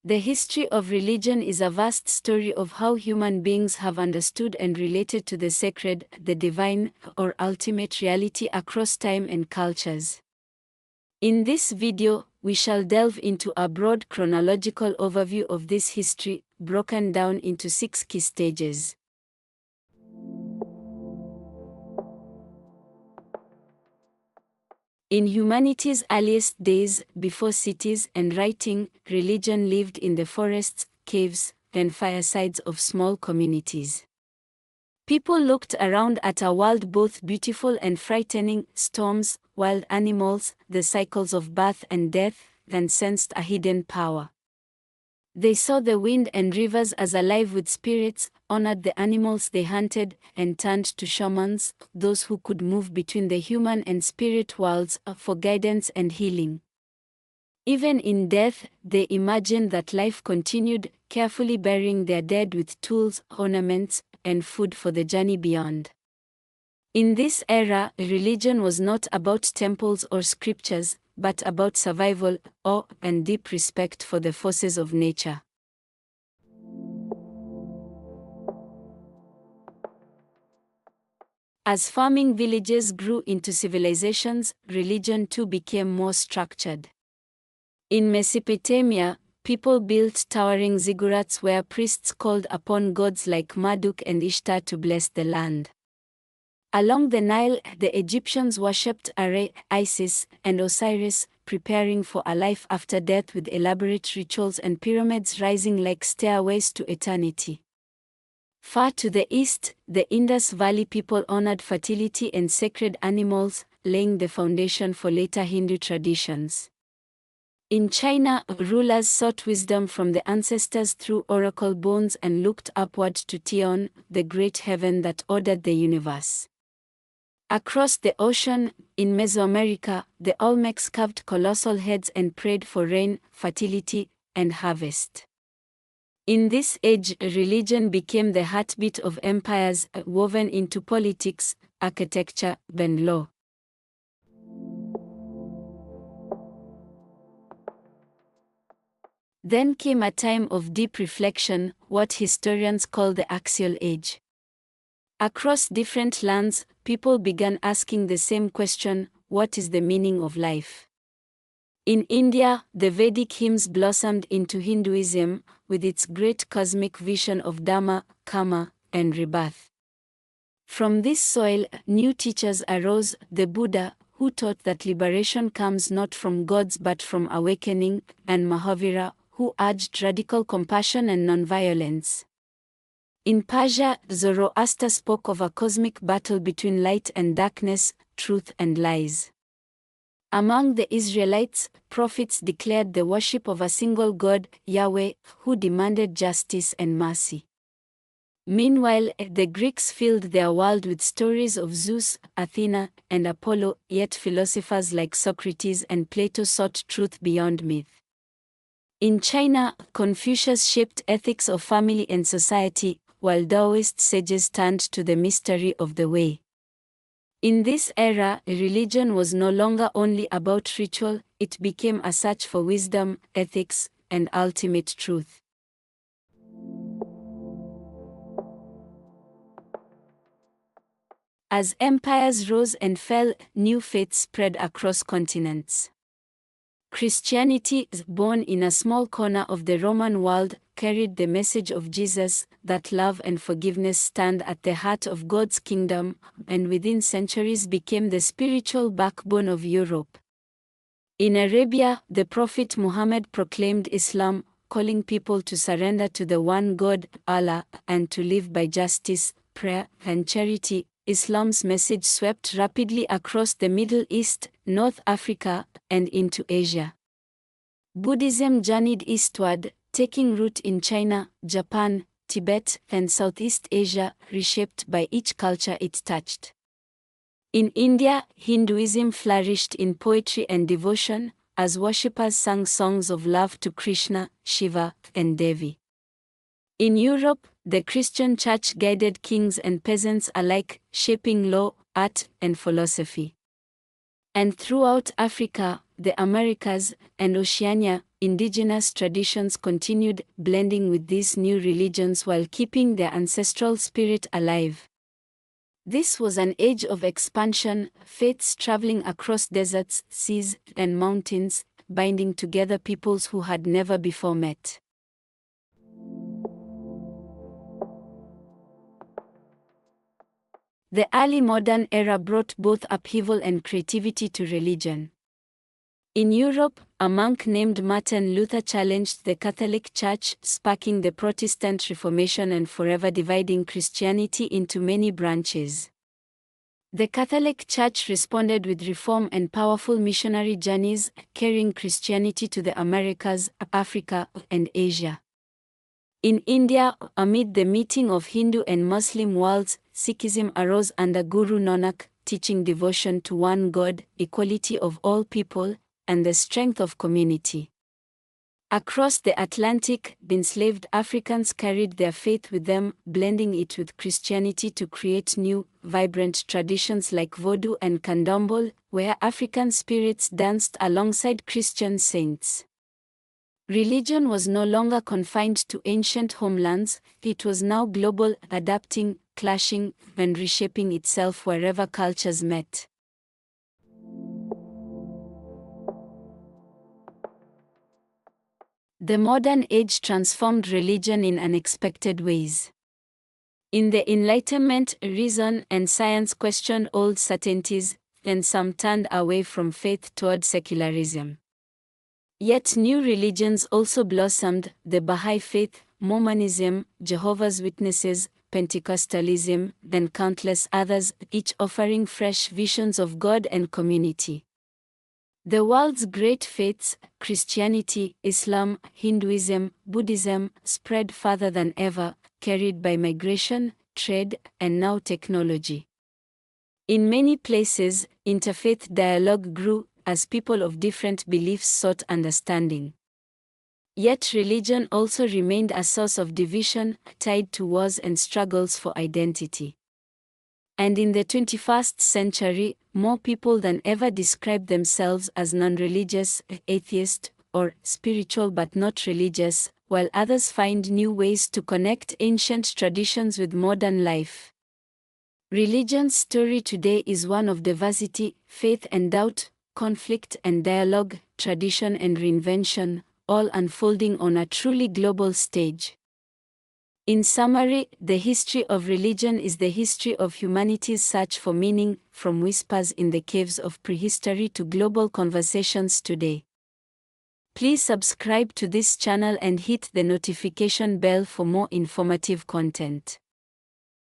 The history of religion is a vast story of how human beings have understood and related to the sacred, the divine, or ultimate reality across time and cultures. In this video, we shall delve into a broad chronological overview of this history, broken down into 6 key stages. In humanity's earliest days, before cities and writing, religion lived in the forests, caves, and firesides of small communities. People looked around at a world both beautiful and frightening: storms, wild animals, the cycles of birth and death, and sensed a hidden power. They saw the wind and rivers as alive with spirits, honored the animals they hunted, and turned to shamans, those who could move between the human and spirit worlds, for guidance and healing. Even in death, they imagined that life continued, carefully burying their dead with tools, ornaments, and food for the journey beyond. In this era, religion was not about temples or scriptures, but about survival, awe, and deep respect for the forces of nature. As farming villages grew into civilizations, religion too became more structured. In Mesopotamia, people built towering ziggurats where priests called upon gods like Marduk and Ishtar to bless the land. Along the Nile, the Egyptians worshipped Re, Isis, and Osiris, preparing for a life after death with elaborate rituals and pyramids rising like stairways to eternity. Far to the east, the Indus Valley people honored fertility and sacred animals, laying the foundation for later Hindu traditions. In China, rulers sought wisdom from the ancestors through oracle bones and looked upward to Tian, the great heaven that ordered the universe. Across the ocean, in Mesoamerica, the Olmecs carved colossal heads and prayed for rain, fertility, and harvest. In this age, religion became the heartbeat of empires, woven into politics, architecture, and law. Then came a time of deep reflection, what historians call the Axial Age. Across different lands, people began asking the same question: what is the meaning of life? In India, the Vedic hymns blossomed into Hinduism, with its great cosmic vision of Dharma, Karma, and rebirth. From this soil, new teachers arose: the Buddha, who taught that liberation comes not from gods but from awakening, and Mahavira, who urged radical compassion and nonviolence. In Persia, Zoroaster spoke of a cosmic battle between light and darkness, truth and lies. Among the Israelites, prophets declared the worship of a single God, Yahweh, who demanded justice and mercy. Meanwhile, the Greeks filled their world with stories of Zeus, Athena, and Apollo, yet philosophers like Socrates and Plato sought truth beyond myth. In China, Confucius shaped ethics of family and society, while Taoist sages turned to the mystery of the way. In this era, religion was no longer only about ritual, it became a search for wisdom, ethics, and ultimate truth. As empires rose and fell, new faiths spread across continents. Christianity, born in a small corner of the Roman world, carried the message of Jesus, that love and forgiveness stand at the heart of God's kingdom, and within centuries became the spiritual backbone of Europe. In Arabia, the Prophet Muhammad proclaimed Islam, calling people to surrender to the one God, Allah, and to live by justice, prayer, and charity. Islam's message swept rapidly across the Middle East, North Africa, and into Asia. Buddhism journeyed eastward, taking root in China, Japan, Tibet, and Southeast Asia, reshaped by each culture it touched. In India, Hinduism flourished in poetry and devotion, as worshippers sang songs of love to Krishna, Shiva, and Devi. In Europe, the Christian Church guided kings and peasants alike, shaping law, art, and philosophy. And throughout Africa, the Americas, and Oceania, indigenous traditions continued blending with these new religions while keeping their ancestral spirit alive. This was an age of expansion, faiths traveling across deserts, seas, and mountains, binding together peoples who had never before met. The early modern era brought both upheaval and creativity to religion. In Europe, a monk named Martin Luther challenged the Catholic Church, sparking the Protestant Reformation and forever dividing Christianity into many branches. The Catholic Church responded with reform and powerful missionary journeys, carrying Christianity to the Americas, Africa, and Asia. In India, amid the meeting of Hindu and Muslim worlds, Sikhism arose under Guru Nanak, teaching devotion to one God, equality of all people, and the strength of community. Across the Atlantic, the enslaved Africans carried their faith with them, blending it with Christianity to create new, vibrant traditions like Vodou and Candomblé, where African spirits danced alongside Christian saints. Religion was no longer confined to ancient homelands, it was now global, adapting, clashing, and reshaping itself wherever cultures met. The modern age transformed religion in unexpected ways. In the Enlightenment, reason and science questioned old certainties, and some turned away from faith toward secularism. Yet new religions also blossomed: the Baha'i Faith, Mormonism, Jehovah's Witnesses, Pentecostalism, and countless others, each offering fresh visions of God and community. The world's great faiths, Christianity, Islam, Hinduism, Buddhism, spread further than ever, carried by migration, trade, and now technology. In many places, interfaith dialogue grew as people of different beliefs sought understanding. Yet religion also remained a source of division, tied to wars and struggles for identity. And in the 21st century, more people than ever describe themselves as non-religious, atheist, or spiritual but not religious, while others find new ways to connect ancient traditions with modern life. Religion's story today is one of diversity, faith and doubt, conflict and dialogue, tradition and reinvention, all unfolding on a truly global stage. In summary, the history of religion is the history of humanity's search for meaning, from whispers in the caves of prehistory to global conversations today. Please subscribe to this channel and hit the notification bell for more informative content.